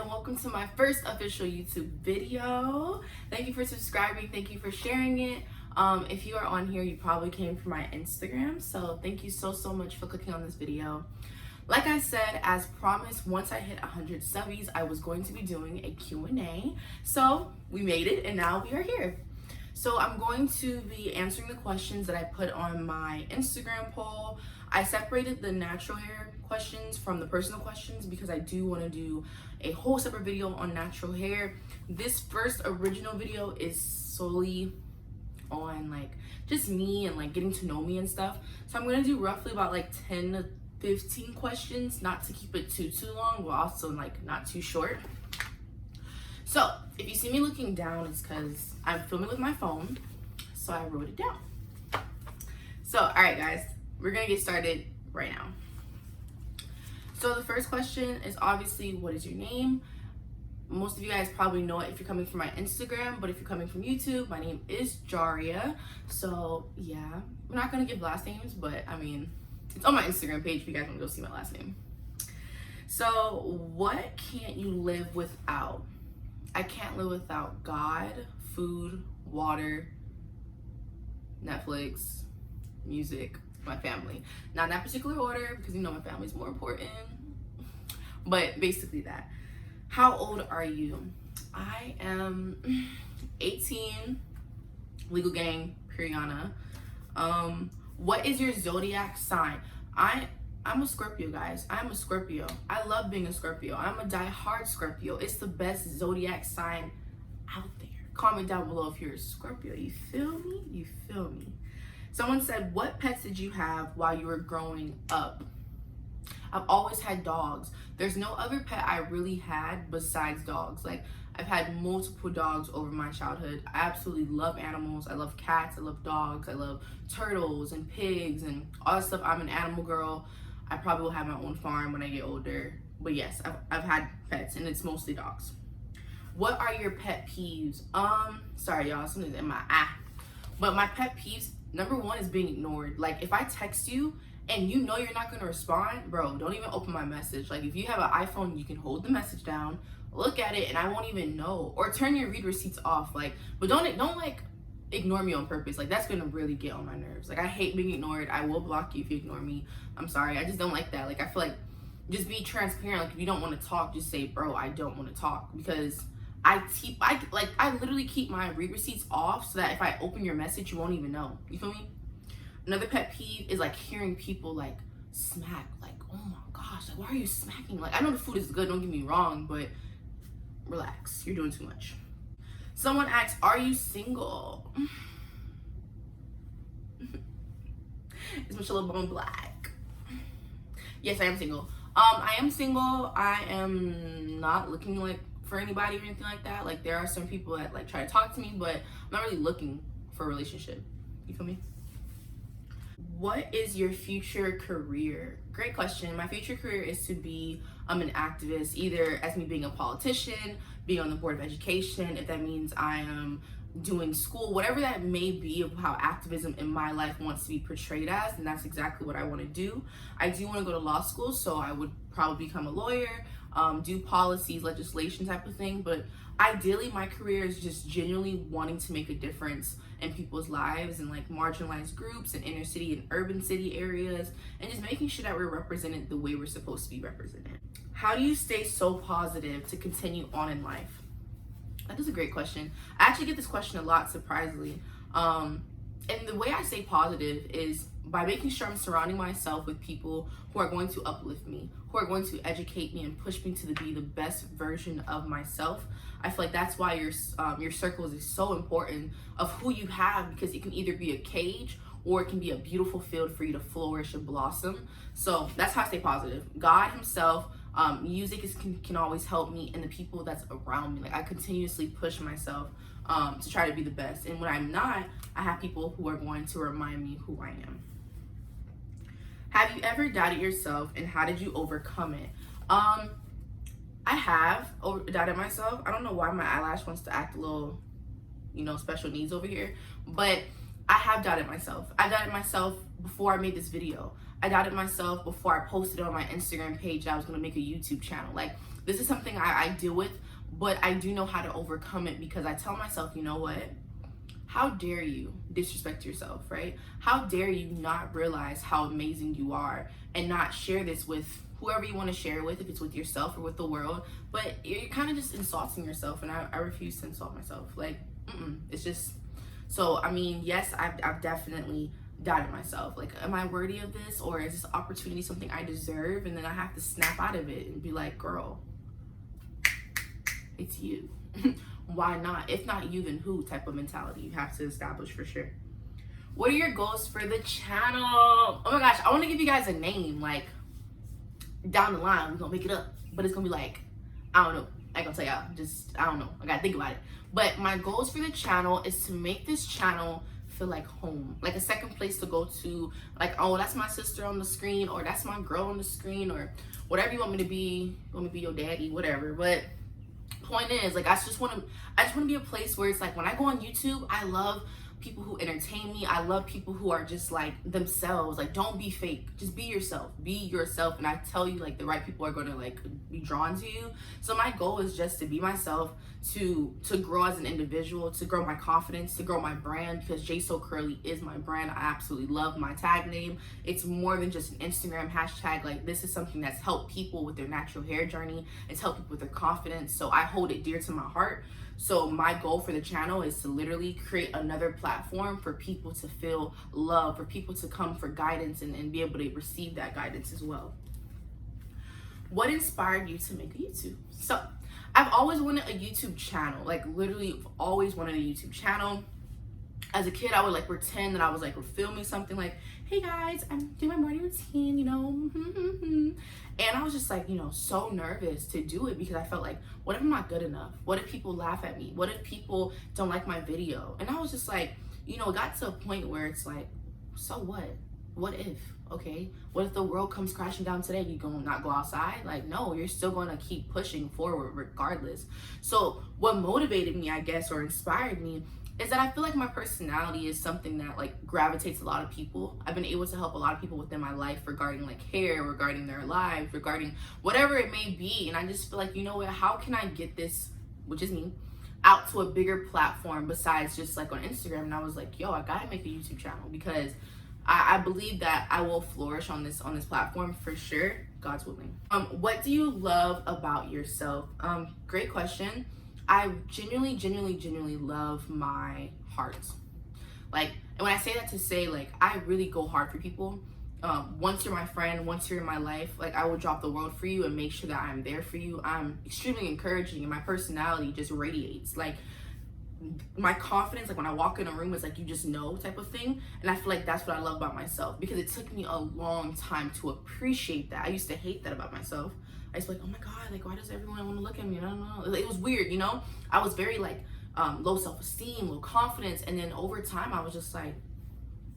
and welcome to my first official YouTube video. Thank you for subscribing. Thank you for sharing it. If you are on here, you probably came from my Instagram. So thank you so much for clicking on this video. Like I said, as promised, once I hit 100 subbies, I was going to be doing a Q&A. So we made it and now we are here. So I'm going to be answering the questions that I put on my Instagram poll. I separated the natural hair questions from the personal questions because I do want to do a whole separate video on natural hair. This first original video is solely on like just me and like getting to know me and stuff. So I'm going to do roughly about like 10 to 15 questions, not to keep it too long, but also like not too short. So if you see me looking down, it's because I'm filming with my phone, so I wrote it down. So all right guys, we're gonna get started right now. So the first question is obviously, what is your name? Most of you guys probably know it if you're coming from my Instagram, but if you're coming from YouTube, my name is Jaria. So yeah, we're not gonna give last names, but I mean, it's on my Instagram page if you guys want to go see my last name. So what can't you live without? I can't live without God, food, water, Netflix, music, my family. Not in that particular order because you know my family's more important, but basically that. How old are you? I am 18, legal gang, Periana. What is your zodiac sign? I'm a Scorpio, guys. I'm a Scorpio. I love being a Scorpio. I'm a die-hard Scorpio. It's the best zodiac sign out there. Comment down below if you're a Scorpio. You feel me? You feel me? Someone said, what pets did you have while you were growing up? I've always had dogs. There's no other pet I really had besides dogs. Like, I've had multiple dogs over my childhood. I absolutely love animals. I love cats. I love dogs. I love turtles and pigs and all that stuff. I'm an animal girl. I probably will have my own farm when I get older. But yes, I've had pets and it's mostly dogs. What are your pet peeves? Sorry y'all, something's in my eye. But my pet peeves, number one is being ignored. Like if I text you and you know you're not gonna respond, bro, don't even open my message. Like if you have an iPhone, you can hold the message down, look at it, and I won't even know. Or turn your read receipts off. Like, but don't like ignore me on purpose. Like that's gonna really get on my nerves. Like I hate being ignored. I will block you if you ignore me. I'm sorry. I just don't like that. Like I feel like just be transparent. Like if you don't want to talk, just say, bro, I don't want to talk, because I literally keep my read receipts off so that if I open your message, you won't even know. You feel me? Another pet peeve is like hearing people like smack. Like, oh my gosh, like why are you smacking? Like I know the food is good, don't get me wrong, but relax, you're doing too much. Someone asks, are you single? Is Michelle Obama black? Yes, I am single. I am single. I am not looking like for anybody or anything like that. Like there are some people that like try to talk to me, but I'm not really looking for a relationship. You feel me? What is your future career? Great question. My future career is to be an activist, either as me being a politician, being on the board of education, if that means I am doing school, whatever that may be of how activism in my life wants to be portrayed as, and that's exactly what I want to do. I do want to go to law school, so I would probably become a lawyer, do policies, legislation type of thing, but ideally my career is just genuinely wanting to make a difference in people's lives and like marginalized groups and inner city and urban city areas, and just making sure that we're represented the way we're supposed to be represented. How do you stay so positive to continue on in life? That is a great question. I actually get this question a lot, surprisingly. And the way I stay positive is by making sure I'm surrounding myself with people who are going to uplift me, who are going to educate me and push me to be the best version of myself. I feel like that's why your circles is so important of who you have, because it can either be a cage or it can be a beautiful field for you to flourish and blossom. So that's how I stay positive. God himself, music can always help me, and the people that's around me. Like I continuously push myself to try to be the best, and when I'm not, I have people who are going to remind me who I am. Have you ever doubted yourself, and how did you overcome it? I have doubted myself. I don't know why my eyelash wants to act a little, special needs over here, but I have doubted myself. I doubted myself before I made this video. I doubted myself before I posted on my Instagram page that I was gonna make a YouTube channel. Like This is something I deal with, but I do know how to overcome it because I tell myself, you know what? How dare you disrespect yourself, right? How dare you not realize how amazing you are and not share this with whoever you want to share it with, if it's with yourself or with the world. But you're kind of just insulting yourself, and I refuse to insult myself. Like, it's just, so, I mean, yes, I've definitely doubted myself. Like, am I worthy of this? Or is this opportunity something I deserve? And then I have to snap out of it and be like, girl, it's you. Why not? If not you, then who type of mentality you have to establish for sure. What are your goals for the channel? Oh my gosh, I want to give you guys a name. Like, down the line, we're going to make it up. But it's going to be like, I don't know. I ain't going to tell y'all. Just, I don't know. I got to think about it. But my goals for the channel is to make this channel feel like home. Like a second place to go to. Like, oh, that's my sister on the screen. Or that's my girl on the screen. Or whatever you want me to be. You want me to be your daddy, whatever. But point is, like, I just want to be a place where it's like when I go on YouTube, I love people who entertain me. I love people who are just like themselves. Like, don't be fake, just be yourself. And I tell you, like, the right people are going to like be drawn to you. So my goal is just to be myself, to grow as an individual, to grow my confidence, to grow my brand, because J So Curly is my brand. I absolutely love my tag name. It's more than just an Instagram hashtag. Like, this is something that's helped people with their natural hair journey. It's helped people with their confidence. So I hold it dear to my heart. So my goal for the channel is to literally create another platform for people to feel love, for people to come for guidance and be able to receive that guidance as well. What inspired you to make a YouTube? So I've always wanted a YouTube channel, like literally always wanted a YouTube channel. As a kid, I would like pretend that I was like filming something like, hey guys, I'm doing my morning routine, you know. And I was just like, you know, so nervous to do it because I felt like, what if I'm not good enough? What if people laugh at me? What if people don't like my video? And I was just like, you know, it got to a point where it's like, so what? What if? Okay, what if the world comes crashing down today? You gonna not go outside? Like, no, you're still gonna keep pushing forward regardless. So what motivated me, I guess, or inspired me, is that I feel like my personality is something that like gravitates a lot of people. I've been able to help a lot of people within my life regarding like hair, regarding their lives, regarding whatever it may be. And I just feel like, you know what, how can I get this, which is me, out to a bigger platform besides just like on Instagram? And I was like, yo, I gotta make a YouTube channel because I believe that I will flourish on this platform for sure, God's willing. What do you love about yourself? Great question. I genuinely love my heart. Like, and when I say that to say, like, I really go hard for people. Once you're my friend, once you're in my life, like, I will drop the world for you and make sure that I'm there for you. I'm extremely encouraging, and my personality just radiates. Like, my confidence, like when I walk in a room, it's like you just know type of thing. And I feel like that's what I love about myself, because it took me a long time to appreciate that. I used to hate that about myself. I was like, oh my God, like, why does everyone want to look at me? I don't know. It was weird, you know? I was very like low self-esteem, low confidence. And then over time, I was just like,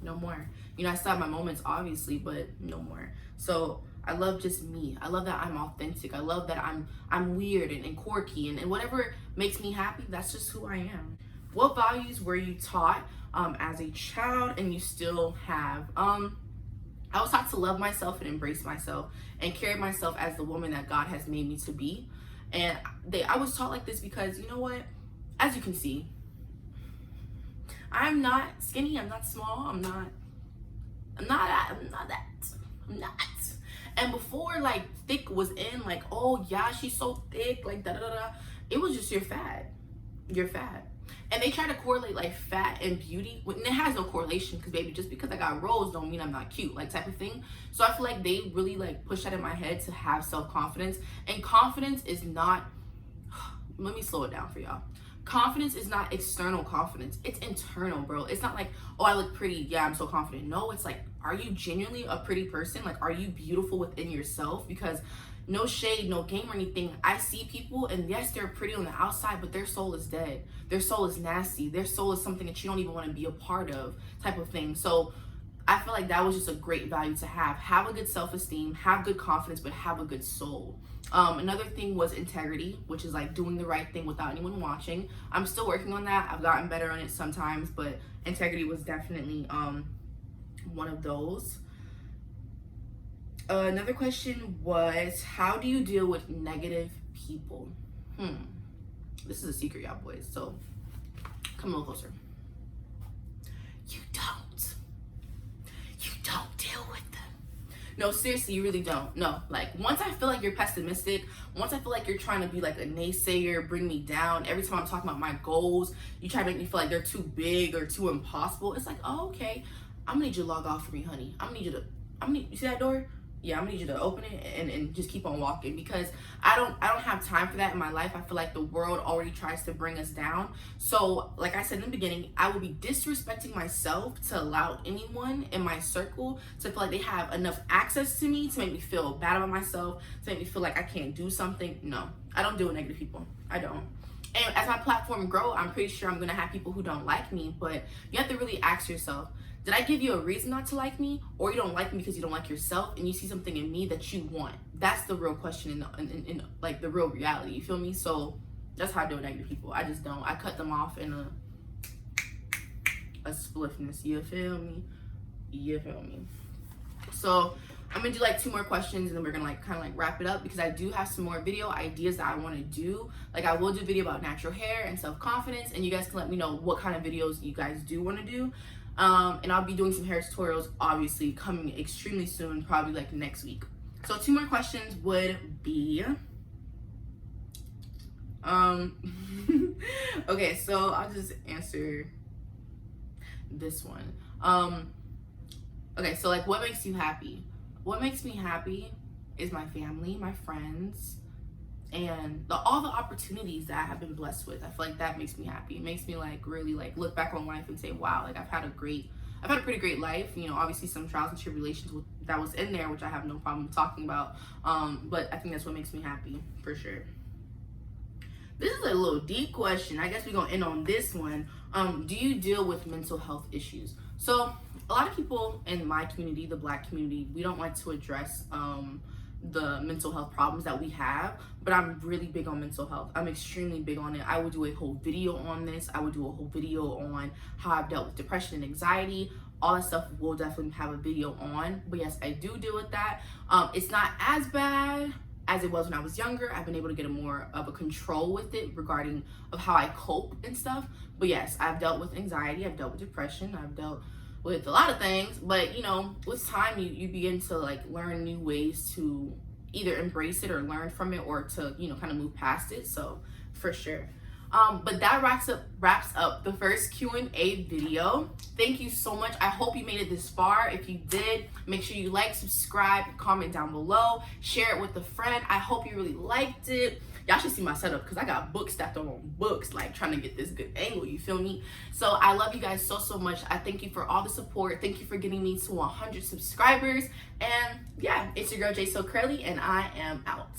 no more. You know, I still have my moments, obviously, but no more. So I love just me. I love that I'm authentic. I love that I'm weird and quirky, and whatever makes me happy, that's just who I am. What values were you taught as a child and you still have? I was taught to love myself and embrace myself and carry myself as the woman that God has made me to be. And I was taught like this because, you know what? As you can see, I'm not skinny, I'm not small, I'm not. And before like thick was in, like, oh yeah, she's so thick, like da da da, it was just you're fat. And they try to correlate like fat and beauty, and it has no correlation, because baby, just because I got rolls don't mean I'm not cute, like type of thing. So I feel like they really like push that in my head to have self-confidence. And confidence is not, let me slow it down for y'all. Confidence is not external confidence, it's internal, bro. It's not like, oh, I look pretty, yeah, I'm so confident. No, it's like, are you genuinely a pretty person? Like, are you beautiful within yourself? Because no shade, no game or anything, I see people and yes, they're pretty on the outside, but their soul is dead. Their soul is nasty. Their soul is something that you don't even want to be a part of, type of thing. So I feel like that was just a great value to have. Have a good self-esteem, have good confidence, but have a good soul. Another thing was integrity, which is like doing the right thing without anyone watching. I'm still working on that. I've gotten better on it sometimes, but integrity was definitely one of those. Another question was, how do you deal with negative people. This is a secret, y'all boys. So come a little closer. You don't deal with them. No, seriously, you really don't. No, like once I feel like you're pessimistic, once I feel like you're trying to be like a naysayer, bring me down, every time I'm talking about my goals, you try to make me feel like they're too big or too impossible. It's like, oh, okay, I'm gonna need you to log off for me, honey. You see that door? Yeah, I'm gonna need you to open it and just keep on walking, because I don't have time for that in my life. I feel like the world already tries to bring us down. So like I said in the beginning, I will be disrespecting myself to allow anyone in my circle to feel like they have enough access to me to make me feel bad about myself, to make me feel like I can't do something. No, I don't deal with negative people. I don't. And as my platform grow, I'm pretty sure I'm gonna have people who don't like me, but you have to really ask yourself, did I give you a reason not to like me, or you don't like me because you don't like yourself and you see something in me that you want? That's the real question in like the real reality. You feel me? So that's how I deal with negative people. I just don't. I cut them off in a spliffness. You feel me? You feel me? So I'm gonna do like 2 more questions and then we're gonna like kind of like wrap it up, because I do have some more video ideas that I want to do. Like I will do a video about natural hair and self-confidence, and you guys can let me know what kind of videos you guys do want to do. And I'll be doing some hair tutorials, obviously, coming extremely soon, probably like next week. So 2 more questions would be, okay, so I'll just answer this one. Okay, so like, what makes you happy? What makes me happy is my family, my friends, and all the opportunities that I have been blessed with. I feel like that makes me happy. It makes me like really like look back on life and say, wow, like I've had a pretty great life. You know, obviously some trials and tribulations that was in there, which I have no problem talking about. But I think that's what makes me happy for sure. This is a little deep question. I guess we're gonna end on this one. Do you deal with mental health issues? So a lot of people in my community, the Black community, we don't like to address the mental health problems that we have, but I'm really big on mental health. I'm extremely big on it. I would do a whole video on this. I would do a whole video on how I've dealt with depression and anxiety. All that stuff we'll definitely have a video on. But yes, I do deal with that. It's not as bad as it was when I was younger. I've been able to get more of a control with it regarding of how I cope and stuff. But yes, I've dealt with anxiety. I've dealt with depression. I've dealt with a lot of things, but you know, with time you begin to like learn new ways to either embrace it or learn from it, or to, you know, kind of move past it. So for sure. But that wraps up the first Q&A video. Thank you so much. I hope you made it this far. If you did, make sure you like, subscribe, comment down below, share it with a friend. I hope you really liked it. Y'all should see my setup, because I got books stacked on books, like trying to get this good angle, you feel me? So I love you guys so much. I thank you for all the support. Thank you for getting me to 100 subscribers. And yeah, it's your girl J So Curly, and I am out.